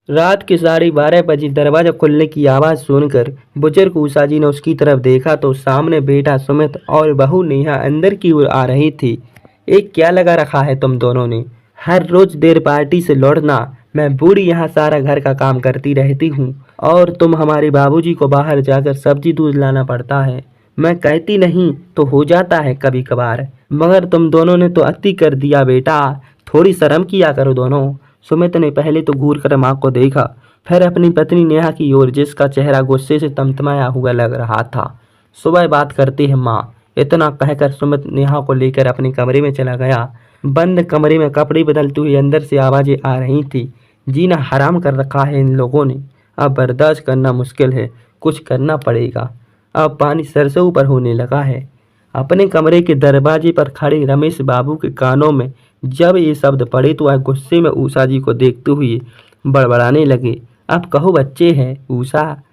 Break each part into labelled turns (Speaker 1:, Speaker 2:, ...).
Speaker 1: रात के 12:30 बजे दरवाजा खुलने की आवाज़ सुनकर बुजुर्ग उषा जी ने उसकी तरफ देखा तो सामने बेटा सुमित और बहू नेहा अंदर की ओर आ रही थी। एक क्या लगा रखा है तुम दोनों ने? हर रोज देर पार्टी से लौटना, मैं बूढ़ी यहाँ सारा घर का काम करती रहती हूँ और तुम हमारे बाबूजी को बाहर जाकर सब्जी दूध लाना पड़ता है। मैं कहती नहीं तो हो जाता है कभी कभार, मगर तुम दोनों ने तो अति कर दिया बेटा। थोड़ी शर्म किया करो दोनों। सुमित ने पहले तो घूर कर माँ को देखा, फिर अपनी पत्नी नेहा की ओर जिसका चेहरा गुस्से से तमतमाया हुआ लग रहा था। सुबह बात करती है माँ, इतना कहकर सुमित नेहा को लेकर अपने कमरे में चला गया। बंद कमरे में कपड़े बदलते हुए अंदर से आवाजें आ रही थी। जीना हराम कर रखा है इन लोगों ने, अब बर्दाश्त करना मुश्किल है, कुछ करना पड़ेगा। अब पानी सर से ऊपर होने लगा है। अपने कमरे के दरवाजे पर खड़े रमेश बाबू के कानों में जब ये शब्द पड़े तो वह गुस्से में उषा जी को देखते हुए बड़बड़ाने लगे। अब कहो बच्चे हैं उषा,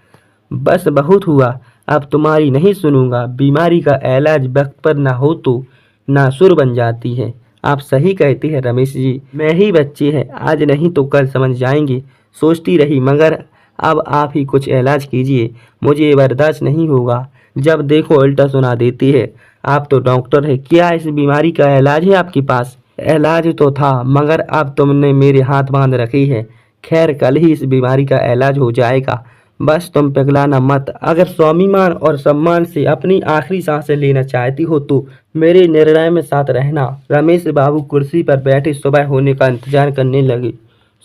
Speaker 1: बस बहुत हुआ, अब तुम्हारी नहीं सुनूंगा। बीमारी का इलाज वक्त पर ना हो तो नासुर बन जाती है। आप सही कहते हैं रमेश जी, मैं ही बच्चे हैं, आज नहीं तो कल समझ जाएंगे। सोचती रही मगर अब आप ही कुछ इलाज कीजिए, मुझे ये बर्दाश्त नहीं होगा। जब देखो उल्टा सुना देती है। आप तो डॉक्टर है, क्या इस बीमारी का इलाज है आपके पास? इलाज तो था मगर अब तुमने मेरे हाथ बांध रखी है। खैर कल ही इस बीमारी का इलाज हो जाएगा, बस तुम पिघलाना मत। अगर स्वाभिमान और सम्मान से अपनी आखिरी सांसें लेना चाहती हो तो मेरे निर्णय में साथ रहना। रमेश बाबू कुर्सी पर बैठे सुबह होने का इंतजार करने लगे।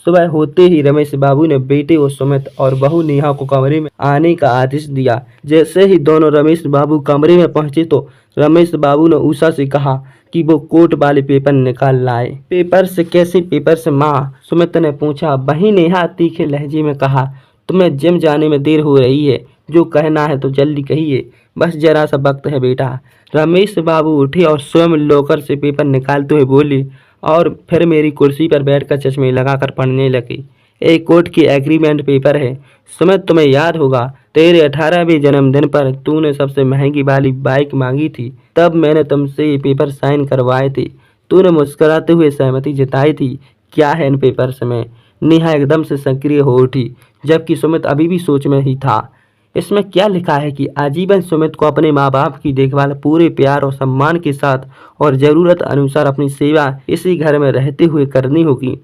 Speaker 1: सुबह होते ही रमेश बाबू ने बेटे और सुमित और बहू नेहा को कमरे में आने का आदेश दिया। जैसे ही दोनों रमेश बाबू कमरे में पहुंचे तो रमेश बाबू ने उषा से कहा कि वो कोर्ट वाले पेपर निकाल लाए। पेपर से? कैसे पेपर से माँ? सुमित ने पूछा। वही नेहा तीखे लहजे में कहा। तुम्हें जिम जाने में देर हो रही है, जो कहना है तो जल्दी कहिए, बस जरा सा वक्त है बेटा। रमेश बाबू उठे और स्वयं लॉकर से पेपर निकालते हुए बोले और फिर मेरी कुर्सी पर बैठकर चश्मे लगाकर पढ़ने लगे। एक कोर्ट की एग्रीमेंट पेपर है। सुमित तुम्हें याद होगा, तेरे 18वें जन्मदिन पर तूने सबसे महंगी वाली बाइक मांगी थी, तब मैंने तुमसे ये पेपर साइन करवाए थे। तूने मुस्कुराते हुए सहमति जताई थी। क्या है इन पेपर्स में? नेहा एकदम से सक्रिय हो उठी, जबकि सुमित अभी भी सोच में ही था। इसमें क्या लिखा है कि आजीवन सुमित को अपने माँ बाप की देखभाल पूरे प्यार और सम्मान के साथ और ज़रूरत अनुसार अपनी सेवा इसी घर में रहते हुए करनी होगी,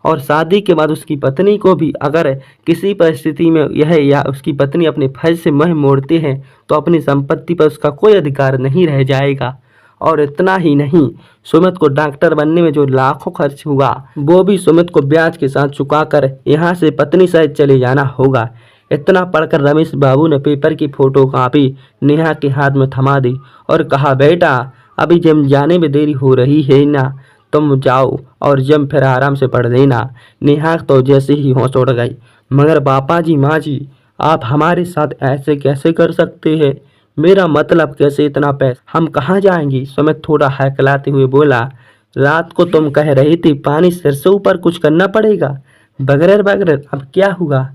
Speaker 1: और शादी के बाद उसकी पत्नी को भी अगर किसी परिस्थिति में यह या उसकी पत्नी अपने फर्ज से मुंह मोड़ते हैं तो अपनी संपत्ति पर उसका कोई अधिकार नहीं रह जाएगा। और इतना ही नहीं, सुमित को डॉक्टर बनने में जो लाखों खर्च हुआ वो भी सुमित को ब्याज के साथ चुकाकर यहाँ से पत्नी सहित चले जाना होगा। इतना पढ़कर रमेश बाबू ने पेपर की फोटो कॉपी नेहा के हाथ में थमा दी और कहा, बेटा अभी जिम जाने में देरी हो रही है ना, तुम जाओ और जिम फिर आराम से पढ़ लेना। नेहा तो जैसे ही होश उड़ गई, मगर पापा जी माँ जी आप हमारे साथ ऐसे कैसे कर सकते हैं? मेरा मतलब कैसे इतना पैसा, हम कहाँ जाएंगे? सुमित थोड़ा हकलाते हुए बोला। रात को तुम कह रही थी पानी सिर से ऊपर, कुछ करना पड़ेगा। बगैर बगैर अब क्या हुआ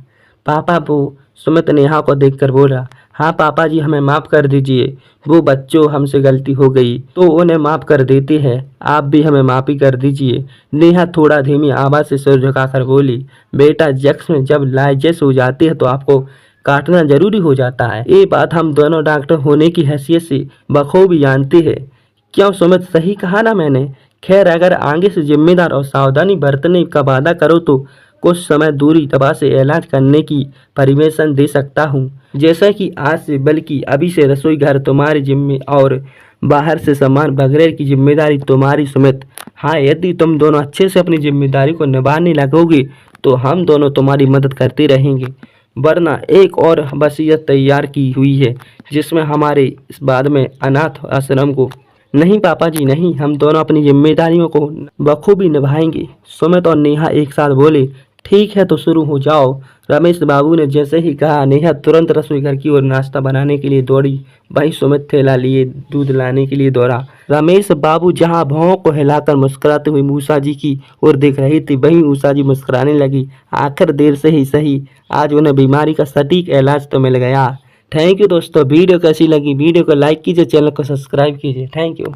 Speaker 1: पापा? वो सुमित नेहा को देखकर बोला। हाँ पापा जी हमें माफ़ कर दीजिए, वो बच्चों हमसे गलती हो गई तो उन्हें माफ़ कर देते हैं, आप भी हमें माफ़ी कर दीजिए। नेहा थोड़ा धीमी आवाज़ से सिर झुकाकर बोली। बेटा जख्म जब लाइजेस हो जाती है तो आपको काटना जरूरी हो जाता है, ये बात हम दोनों डॉक्टर होने की हैसियत से बखूबी जानते हैं। क्यों सुमित, सही कहा ना मैंने? खैर अगर आगे से जिम्मेदार और सावधानी बरतने का वादा करो तो कुछ समय दूरी दवा से इलाज करने की परमिशन दे सकता हूँ, जैसा कि आज से, बल्कि अभी से रसोई घर तुम्हारी जिम्मे और बाहर से सामान वगैरह की जिम्मेदारी तुम्हारी। सुमित, हाँ यदि तुम दोनों अच्छे से अपनी जिम्मेदारी को निभाने लगोगे तो हम दोनों तुम्हारी मदद करते रहेंगे, वरना एक और वसीयत तैयार की हुई है जिसमें हमारे इस बाद में अनाथ आश्रम को। नहीं पापा जी नहीं, हम दोनों अपनी जिम्मेदारियों को बखूबी निभाएंगे। सुमित और नेहा एक साथ बोले। ठीक है तो शुरू हो जाओ। रमेश बाबू ने जैसे ही कहा, नेहा तुरंत रसोई घर की ओर नाश्ता बनाने के लिए दौड़ी। वहीं सुमित थैला लिए दूध लाने के लिए दौड़ा। रमेश बाबू जहां भौं को हिलाकर मुस्कुराते हुए उषा जी की ओर देख रही थी, वहीं उषा जी मुस्कुराने लगी। आखिर देर से ही सही, आज उन्हें बीमारी का सटीक इलाज तो मिल गया। थैंक यू दोस्तों। वीडियो कैसी लगी? वीडियो को लाइक कीजिए, चैनल को सब्सक्राइब कीजिए। Thank you.